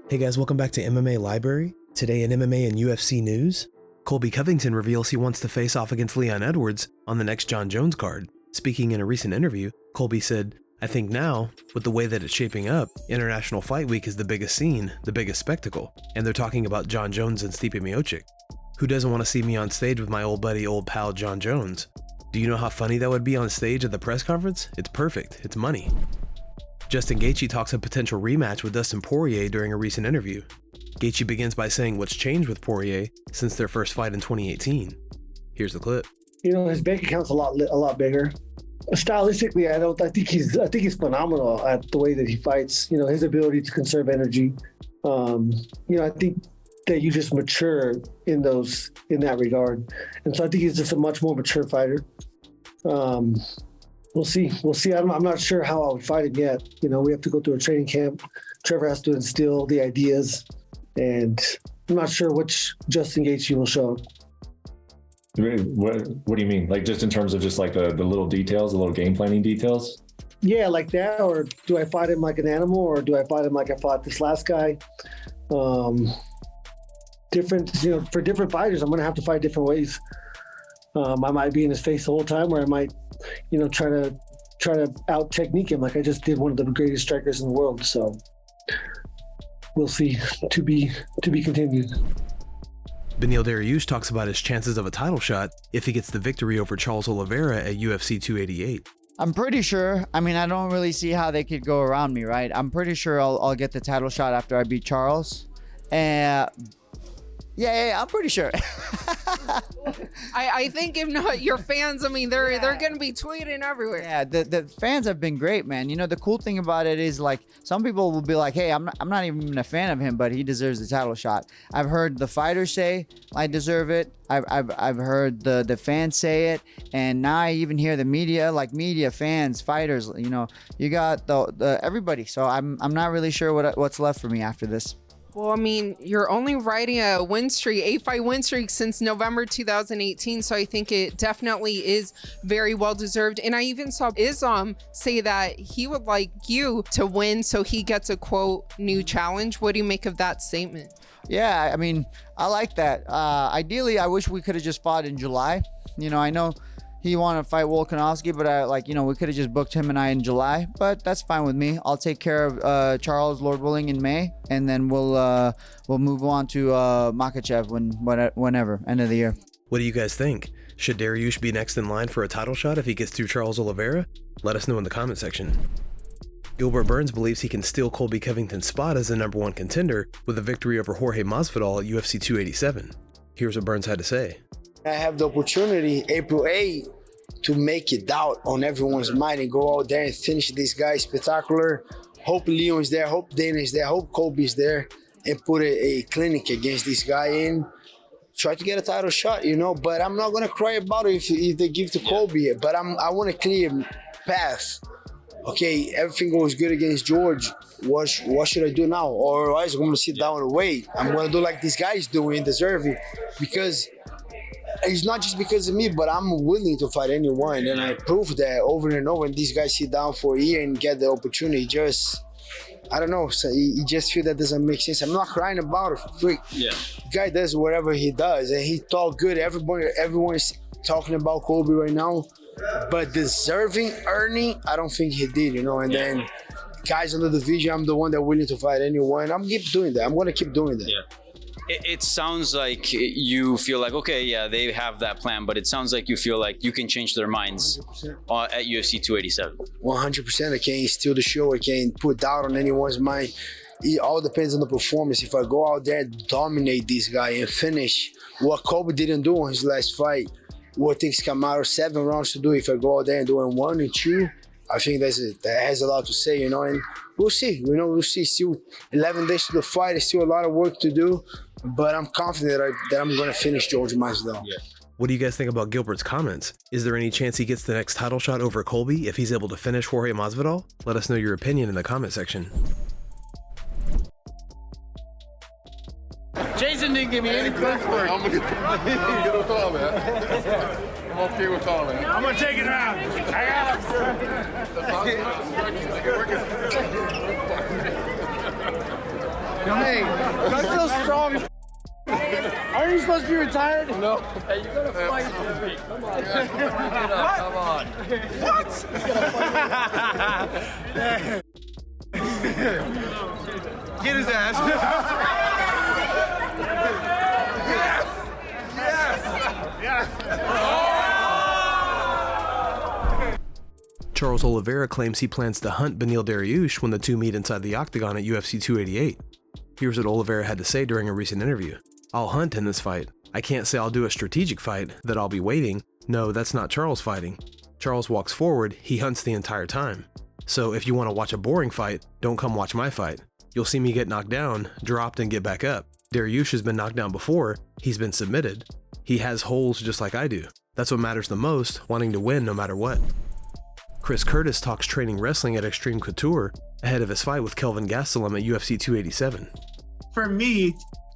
Hey guys, welcome back to MMA Library. Today in MMA and UFC news, Colby Covington reveals he wants to face off against Leon Edwards on the next Jon Jones card. Speaking in a recent interview, Colby said, "I think now, with the way that it's shaping up, International Fight Week is the biggest scene, the biggest spectacle, and they're talking about Jon Jones and Stipe Miocic. Who doesn't want to see me on stage with my old buddy, old pal Jon Jones? Do you know how funny that would be on stage at the press conference? It's perfect, it's money." Justin Gaethje talks a potential rematch with Dustin Poirier during a recent interview. Gaethje begins by saying what's changed with Poirier since their first fight in 2018. Here's the clip. You know, his bank account's a lot bigger. Stylistically, I think he's phenomenal at the way that he fights. You know, his ability to conserve energy. I think that you just mature in that regard, and so I think he's just a much more mature fighter. We'll see. I'm not sure how I would fight him yet. You know, we have to go through a training camp. Trevor has to instill the ideas, and I'm not sure which Justin Gaethje will show up. What do you mean? Like just in terms of just like the little details, the little game planning details? Yeah, like that. Or do I fight him like an animal, or do I fight him like I fought this last guy? Different. You know, for different fighters, I'm going to have to fight different ways. I might be in his face the whole time, or I might, try to out technique him like I just did one of the greatest strikers in the world. So we'll see. To be continued. Beneil Dariush talks about his chances of a title shot if he gets the victory over Charles Oliveira at UFC 288. I'm pretty sure. I mean, I don't really see how they could go around me, right? I'm pretty sure I'll get the title shot after I beat Charles. Yeah, I'm pretty sure. I think if not, your fans, I mean, they're going to be tweeting everywhere. Yeah, the fans have been great, man. You know, the cool thing about it is, like, some people will be like, hey, I'm not even a fan of him, but he deserves the title shot. I've heard the fighters say I deserve it. I've heard the fans say it, and now I even hear the media, like media, fans, fighters. You know, you got the everybody. So I'm not really sure what's left for me after this. Well, I mean, you're only riding a win streak, 8-fight win streak since November 2018. So I think it definitely is very well deserved. And I even saw Islam say that he would like you to win so he gets a quote new challenge. What do you make of that statement? Yeah, I mean, I like that. Ideally, I wish we could have just fought in July. You know, I know he wanted to fight Volkanovski, but we could have just booked him and I in July, but that's fine with me. I'll take care of Charles, Lord willing, in May, and then we'll move on to Makhachev whenever, end of the year. What do you guys think? Should Dariush be next in line for a title shot if he gets through Charles Oliveira? Let us know in the comment section. Gilbert Burns believes he can steal Colby Covington's spot as the #1 contender with a victory over Jorge Masvidal at UFC 287. Here's what Burns had to say. I have the opportunity, April 8th, to make it out on everyone's mind and go out there and finish this guy spectacular. Hope Leon's there, hope Dana's there, hope Colby's there, and put a clinic against this guy and try to get a title shot, But I'm not gonna cry about it if they give to Colby. But I want a clear path. Okay, everything goes good against George. What should I do now? Or otherwise I'm gonna sit down and wait. I'm gonna do like these guys do and deserve it, because it's not just because of me, but I'm willing to fight anyone, and I prove that over and over. And these guys sit down for a year and get the opportunity. I don't know. So you just feel that doesn't make sense. I'm not crying about it. Freak. Yeah. The guy does whatever he does, and he talk good. Everyone's talking about Colby right now, but deserving, earning, I don't think he did. And then guys in the division, I'm the one that's willing to fight anyone. I'm keep doing that. I'm gonna keep doing that. Yeah. It sounds like you feel like, okay, yeah, they have that plan, but it sounds like you feel like you can change their minds at UFC 287. 100%. I can't steal the show. I can't put doubt on anyone's mind. It all depends on the performance. If I go out there and dominate this guy and finish what Colby didn't do on his last fight, what takes Kamaru 7 rounds to do, if I go out there and do it 1 and 2, I think that has a lot to say, and we'll see. We'll see. Still 11 days to the fight. There's still a lot of work to do, but I'm confident that I'm going to finish George Masvidal. Yeah. What do you guys think about Gilbert's comments? Is there any chance he gets the next title shot over Colby if he's able to finish Jorge Masvidal? Let us know your opinion in the comment section. Jason didn't give me any credit for it. I'm gonna get a call, man. I'm okay with calling, man. I'm gonna take it out. I got it. Hey, I feel strong. Are you supposed to be retired? No. Hey, you gotta fight for me. Come on. Come on. What? Get his ass. Yes. Charles Oliveria claims he plans to hunt Beneil Dariush when the two meet inside the octagon at UFC 288. Here's what Oliveria had to say during a recent interview. "I'll hunt in this fight. I can't say I'll do a strategic fight, that I'll be waiting. No, that's not Charles fighting. Charles walks forward, he hunts the entire time. So if you want to watch a boring fight, don't come watch my fight. You'll see me get knocked down, dropped, and get back up. Dariush has been knocked down before, he's been submitted. He has holes just like I do. That's what matters the most, wanting to win no matter what." Chris Curtis talks training wrestling at Extreme Couture ahead of his fight with Kelvin Gastelum at UFC 287. For me,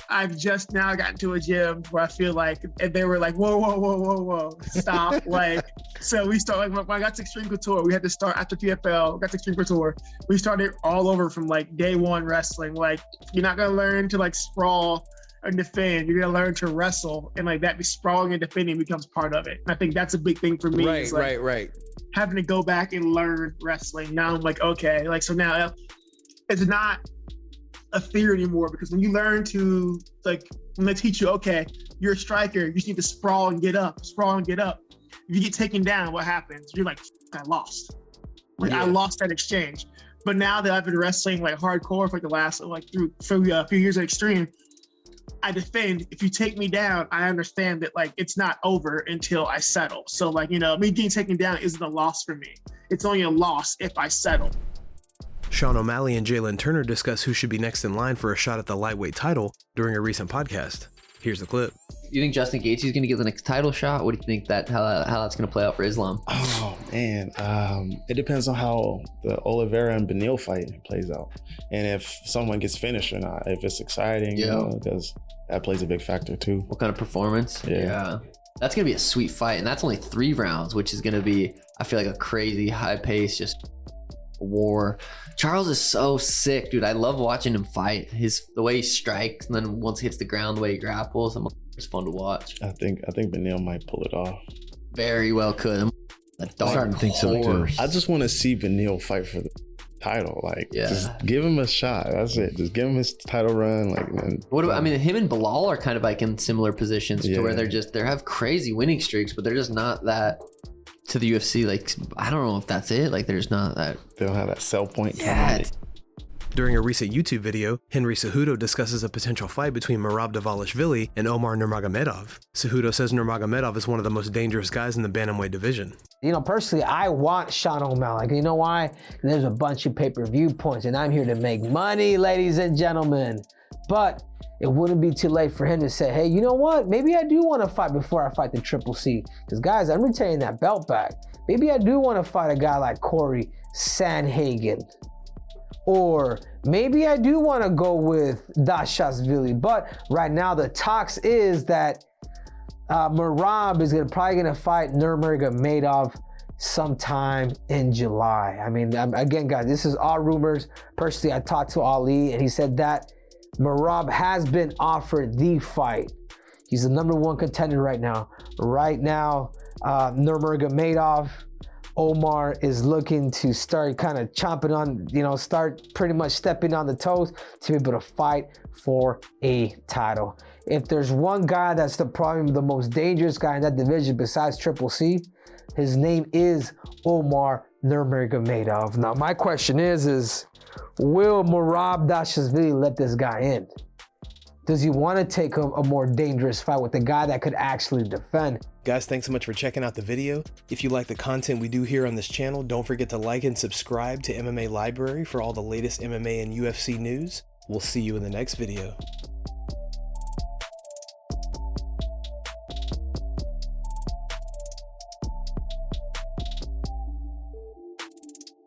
I've just now gotten to a gym where I feel like they were like, whoa, stop. Like, so we started, like, when I got to Extreme Couture, we had to start after PFL, got to Extreme Couture. We started all over from like day one wrestling. Like, you're not going to learn to like sprawl and defend. You're going to learn to wrestle. And like that, sprawling and defending becomes part of it. I think that's a big thing for me. Right. Having to go back and learn wrestling. Now I'm like, okay, like, so now it's not a fear anymore, because when you learn to, like, when they teach you, okay, you're a striker, you just need to sprawl and get up. If you get taken down, what happens? You're like, I lost. Like, I lost that exchange. But now that I've been wrestling like hardcore for like the last, like through a few years at Extreme, I defend. If you take me down, I understand that like it's not over until I settle. So like, you know, me getting taken down isn't a loss for me. It's only a loss if I settle. Sean O'Malley and Jalen Turner discuss who should be next in line for a shot at the lightweight title during a recent podcast. Here's the clip. You think Justin Gaethje is going to get the next title shot? What do you think how that's going to play out for Islam? Oh man, it depends on how the Oliveira and Beneil fight plays out, and if someone gets finished or not. If it's exciting, you know, because that plays a big factor too. What kind of performance? Yeah. That's going to be a sweet fight, and that's only 3 rounds, which is going to be, I feel like, a crazy high pace, just war. Charles is so sick, dude. I love watching him fight. The way he strikes, and then once he hits the ground, the way he grapples, it's fun to watch. I think Beneil might pull it off. Very well could. I'm starting to think so too. I just want to see Beneil fight for the title. Like, just give him a shot. That's it. Just give him his title run. Like, what about? I mean, him and Bilal are kind of like in similar positions to where they have crazy winning streaks, but they're just not that. To the UFC, like, I don't know if that's it. Like, there's not that. They don't have that sell point. During a recent YouTube video, Henry Cejudo discusses a potential fight between Merab Dvalishvili and Omar Nurmagomedov. Cejudo says Nurmagomedov is one of the most dangerous guys in the bantamweight division. You know, personally, I want Sean O'Malley. Like, you know why? There's a bunch of pay-per-view points, and I'm here to make money, ladies and gentlemen. But it wouldn't be too late for him to say, hey, you know what? Maybe I do want to fight before I fight the Triple C. Because, guys, I'm retaining that belt back. Maybe I do want to fight a guy like Corey Sandhagen. Or maybe I do want to go with Dashashvili. But right now, the talks is that Merab is probably going to fight Nurmagomedov sometime in July. I mean, again, guys, this is all rumors. Personally, I talked to Ali, and he said that Merab has been offered the fight. He's the #1 contender right now. Nurmagomedov, Omar is looking to start kind of chomping on, start pretty much stepping on the toes to be able to fight for a title. If there's one guy that's probably the most dangerous guy in that division besides Triple C, his name is Omar Nurmagomedov. Now, my question is will Merab Dashashvili let this guy in? Does he want to take a more dangerous fight with a guy that could actually defend? Guys, thanks so much for checking out the video. If you like the content we do here on this channel, don't forget to like and subscribe to MMA Library for all the latest MMA and UFC news. We'll see you in the next video.